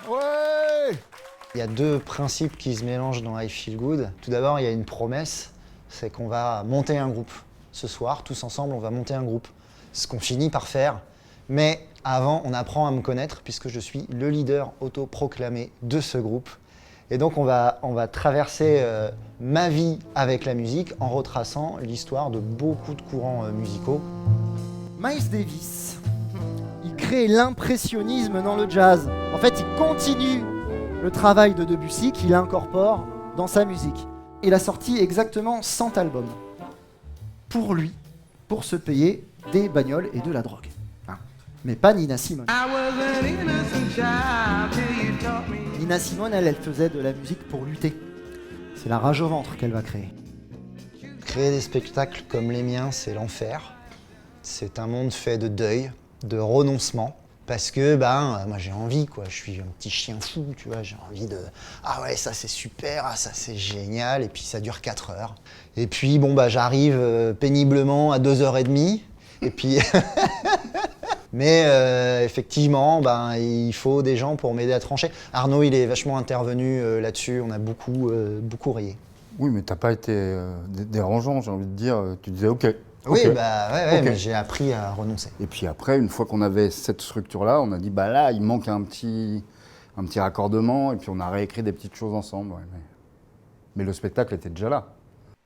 Ouais! Il y a deux principes qui se mélangent dans I Feel Good. Tout d'abord, il y a une promesse, c'est qu'on va monter un groupe. Ce soir, tous ensemble, on va monter un groupe. Ce qu'on finit par faire. Mais avant, on apprend à me connaître puisque je suis le leader autoproclamé de ce groupe. Et donc, on va traverser ma vie avec la musique en retraçant l'histoire de beaucoup de courants musicaux. Miles Davis, il crée l'impressionnisme dans le jazz. En fait, il continue le travail de Debussy qu'il incorpore dans sa musique. Il a sorti exactement 100 albums. Pour lui, pour se payer des bagnoles et de la drogue. Hein. Mais pas Nina Simone. Nina Simone, elle faisait de la musique pour lutter. C'est la rage au ventre qu'elle va créer. Créer des spectacles comme les miens, c'est l'enfer. C'est un monde fait de deuil, de renoncement. Parce que moi j'ai envie, quoi. Je suis un petit chien fou, tu vois. J'ai envie de ah ouais, ça c'est super, ah ça c'est génial. Et puis ça dure 4 heures. Et puis j'arrive péniblement à 2h30. Et puis mais effectivement, il faut des gens pour m'aider à trancher. Arnaud, il est vachement intervenu là-dessus. On a beaucoup rayé. Oui, mais t'as pas été dérangeant, j'ai envie de dire. Tu disais OK. Oui, okay. Ouais, mais j'ai appris à renoncer. Et puis après, une fois qu'on avait cette structure-là, on a dit, là, il manque un petit raccordement, et puis on a réécrit des petites choses ensemble. Ouais, mais le spectacle était déjà là.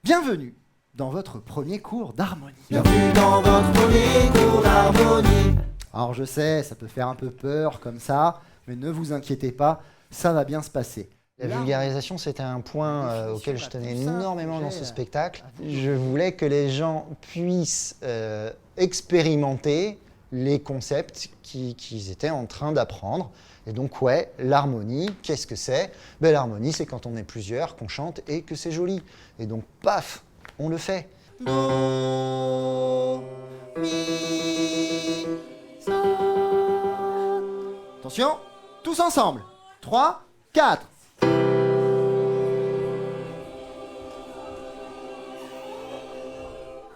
Bienvenue dans votre premier cours d'harmonie. Bienvenue dans votre premier cours d'harmonie. Alors je sais, ça peut faire un peu peur comme ça, mais ne vous inquiétez pas, ça va bien se passer. La vulgarisation, c'était un point auquel je tenais énormément dans ce spectacle. Je voulais que les gens puissent expérimenter les concepts qu'ils étaient en train d'apprendre. Et donc, ouais, l'harmonie, qu'est-ce que c'est ? L'harmonie, c'est quand on est plusieurs, qu'on chante et que c'est joli. Et donc, paf, on le fait. Do, mi, sol. Attention, tous ensemble. 3, 4.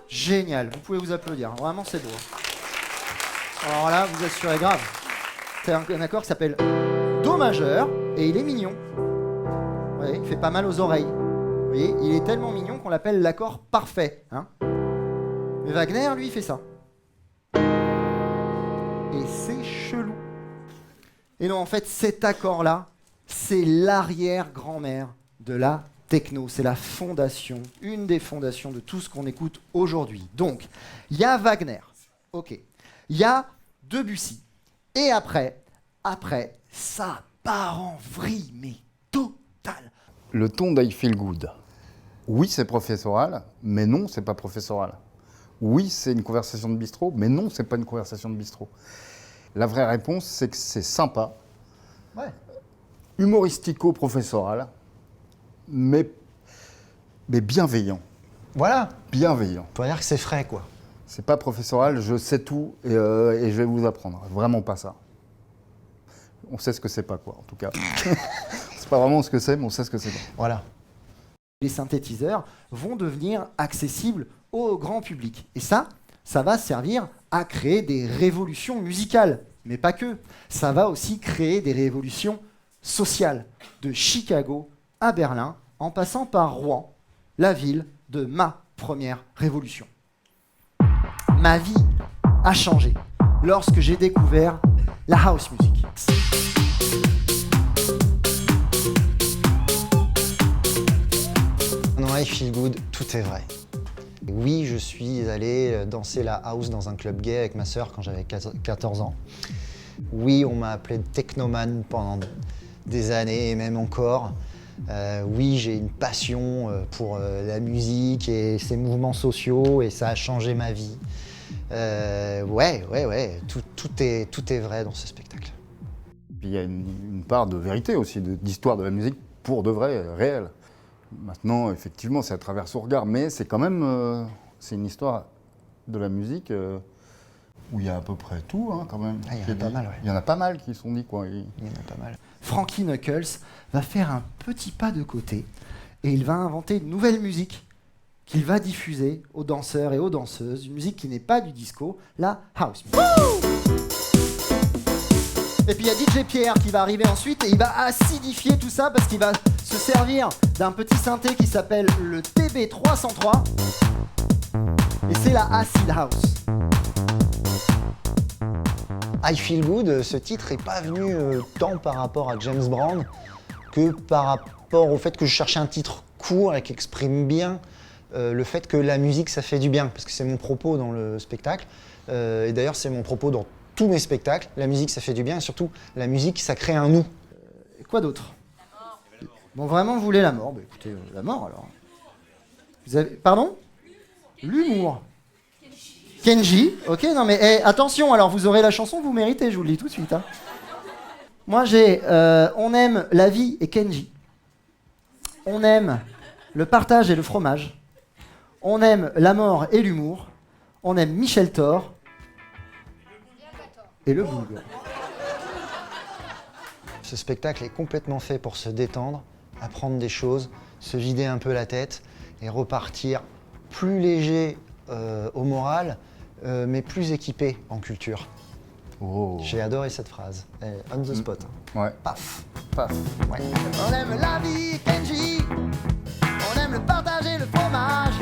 Génial, vous pouvez vous applaudir, vraiment c'est beau. Alors là, vous assurez grave. C'est un accord qui s'appelle Do majeur et il est mignon. Vous voyez, il fait pas mal aux oreilles. Vous voyez, il est tellement mignon qu'on l'appelle l'accord parfait. Hein. Mais Wagner, lui, il fait ça. Et c'est chelou. Et non, en fait, cet accord-là, c'est l'arrière-grand-mère de la techno, c'est la fondation, une des fondations de tout ce qu'on écoute aujourd'hui. Donc, il y a Wagner, ok, il y a Debussy, et après, ça part en vrille, mais total. Le ton d'I Feel Good, oui, c'est professoral, mais non, c'est pas professoral. Oui, c'est une conversation de bistrot, mais non, c'est pas une conversation de bistrot. La vraie réponse, c'est que c'est sympa, Ouais. humoristico-professoral, mais bienveillant. Voilà, Bienveillant. on peut dire que c'est frais, quoi. C'est pas professoral, je sais tout et je vais vous apprendre. Vraiment pas ça. On sait ce que c'est pas, quoi, en tout cas. C'est pas vraiment ce que c'est, mais on sait ce que c'est pas. Voilà. Les synthétiseurs vont devenir accessibles au grand public. Et ça va servir à créer des révolutions musicales. Mais pas que. Ça va aussi créer des révolutions sociales. De Chicago à Berlin, en passant par Rouen, la ville de ma première révolution. Ma vie a changé lorsque j'ai découvert la house music. Dans I Feel Good, tout est vrai. Oui, je suis allé danser la house dans un club gay avec ma sœur quand j'avais 14 ans. Oui, on m'a appelé technoman pendant des années et même encore. Oui, j'ai une passion pour la musique et ses mouvements sociaux et ça a changé ma vie. Ouais, tout est vrai dans ce spectacle. Puis il y a une part de vérité aussi, d'histoire de la musique pour de vrai, réel. Maintenant, effectivement, c'est à travers son regard, mais c'est quand même c'est une histoire de la musique où il y a à peu près tout, hein, quand même. Ah, il y en a pas mal, ouais. Il y en a pas mal qui sont dit, quoi. Il y en a pas mal. Frankie Knuckles va faire un petit pas de côté et il va inventer une nouvelle musique qu'il va diffuser aux danseurs et aux danseuses, une musique qui n'est pas du disco, la house music. Et puis il y a DJ Pierre qui va arriver ensuite et il va acidifier tout ça parce qu'il va se servir d'un petit synthé qui s'appelle le TB303. Et c'est la Acid House. I Feel Good, ce titre n'est pas venu tant par rapport à James Brown que par rapport au fait que je cherchais un titre court et qui exprime bien le fait que la musique ça fait du bien, parce que c'est mon propos dans le spectacle, et d'ailleurs c'est mon propos dans tous mes spectacles, la musique ça fait du bien et surtout la musique ça crée un nous. Et quoi d'autre? Bon, vraiment, vous voulez la mort? Bah écoutez, la mort alors. Vous avez... Pardon? L'humour. Kenji, ok, non mais attention, alors vous aurez la chanson que vous méritez, je vous le dis tout de suite. Hein. Moi j'ai On aime la vie et Kenji. On aime le partage et le fromage. On aime la mort et l'humour. On aime Michel Thor. Et le boulgour. Ce spectacle est complètement fait pour se détendre, apprendre des choses, se vider un peu la tête et repartir plus léger au moral, mais plus équipé en culture. Oh. J'ai adoré cette phrase. On the spot. Ouais. Paf. Paf. Ouais. On aime la vie, Kenji. On aime le partage et le fromage.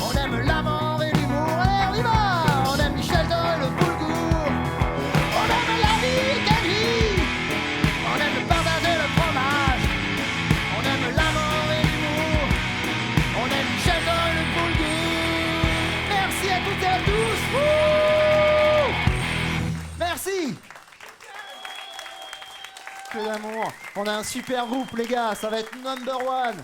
On aime la mort et l'humour. Allez, on y va. On aime Michel Thor et le boulgour. On aime la vie, Kenji. On aime le partage et le fromage. On aime la mort et l'humour. On aime Michel Thor et le boulgour. Merci à toutes et à tous. Wouh. Merci. Que d'amour. On a un super groupe, les gars. Ça va être number one.